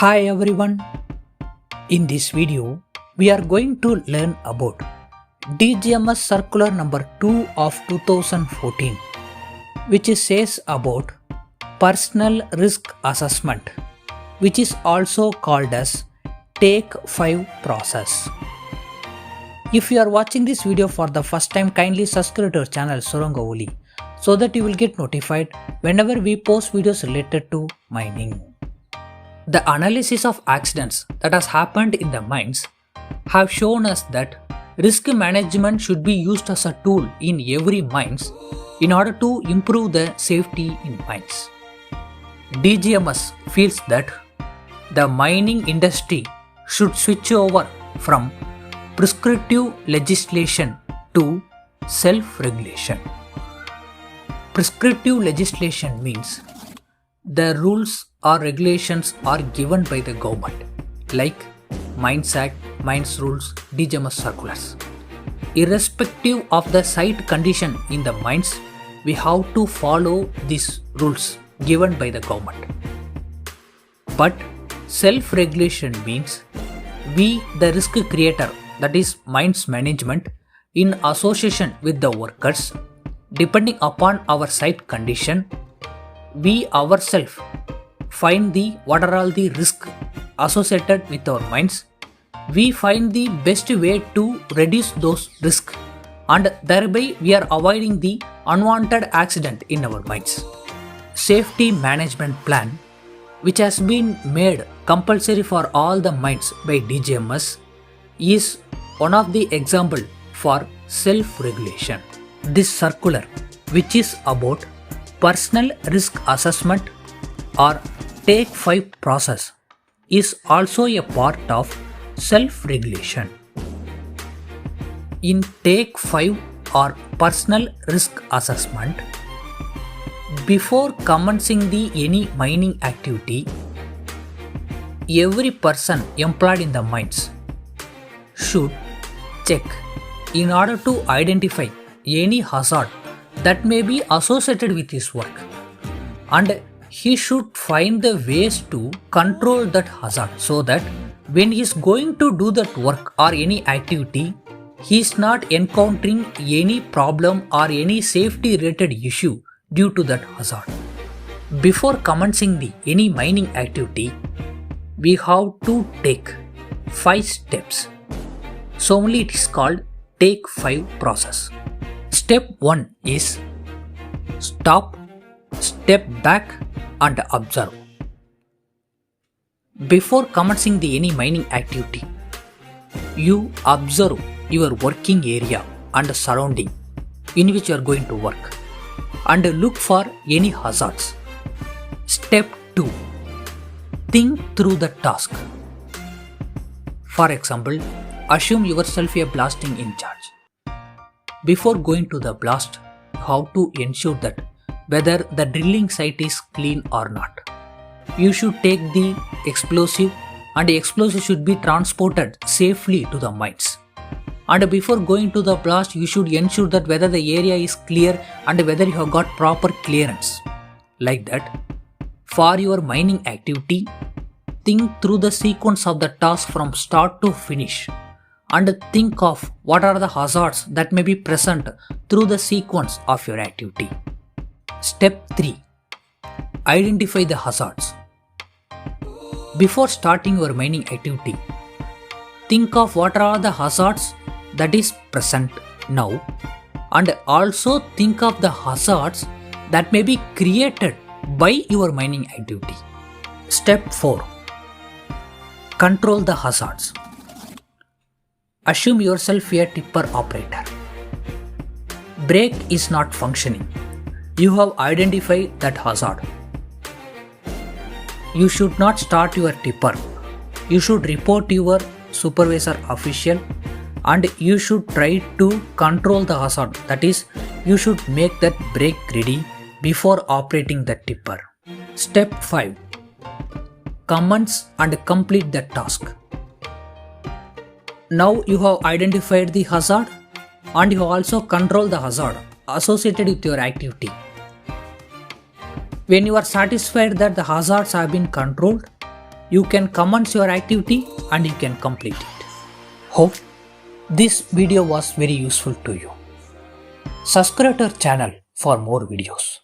Hi everyone, in this video we are going to learn about DGMS circular number 2 of 2014 which says about personal risk assessment, which is also called as Take 5 process. If you are watching this video for the first time, kindly subscribe to our channel Suranga Oli so that you will get notified whenever we post videos related to mining. The analysis of accidents that has happened in the mines have shown us that risk management should be used as a tool in every mines in order to improve the safety in mines. DGMS feels that the mining industry should switch over from prescriptive legislation to self-regulation. Prescriptive legislation means the rules or regulations are given by the government, like Mines Act, Mines Rules, DGMS circulars. Irrespective of the site condition in the mines, we have to follow these rules given by the government. But self-regulation means we, the risk creator, that is mines management, in association with the workers, depending upon our site condition, we ourselves find what are all the risks associated with our mines. We find the best way to reduce those risks, and thereby we are avoiding the unwanted accident in our mines. Safety management plan, which has been made compulsory for all the mines by DGMS, is one of the example for self-regulation. This circular, which is about personal risk assessment or Take 5 process, is also a part of self-regulation. In Take 5 or personal risk assessment, before commencing any mining activity, every person employed in the mines should check in order to identify any hazard that may be associated with his work, and he should find the ways to control that hazard so that when he is going to do that work or any activity, he is not encountering any problem or any safety related issue due to that hazard. Before commencing any mining activity, we have to take 5 steps. So only it is called Take 5 process. Step 1 is stop, step back and observe. Before commencing any mining activity, you observe your working area and surrounding in which you are going to work and look for any hazards. Step 2. Think through the task. For example, assume yourself a blasting in charge. Before going to the blast, you have to ensure that whether the drilling site is clean or not. You should take the explosive, and the explosive should be transported safely to the mines. And before going to the blast, you should ensure that whether the area is clear and whether you have got proper clearance. Like that, for your mining activity, think through the sequence of the task from start to finish, and think of what are the hazards that may be present through the sequence of your activity. Step 3. Identify the hazards. Before starting your mining activity, think of what are the hazards that is present now, and also think of the hazards that may be created by your mining activity. Step 4. Control the hazards. Assume yourself a tipper operator. Brake is not functioning. You have identified that hazard. You should not start your tipper. You should report your supervisor official, and you should try to control the hazard. That is, you should make that brake ready before operating the tipper. Step 5. Commence and complete the task. Now you have identified the hazard and you have also controlled the hazard associated with your activity. When you are satisfied that the hazards have been controlled, you can comment your activity and you can complete it. Hope this video was very useful to you. Subscribe to our channel for more videos.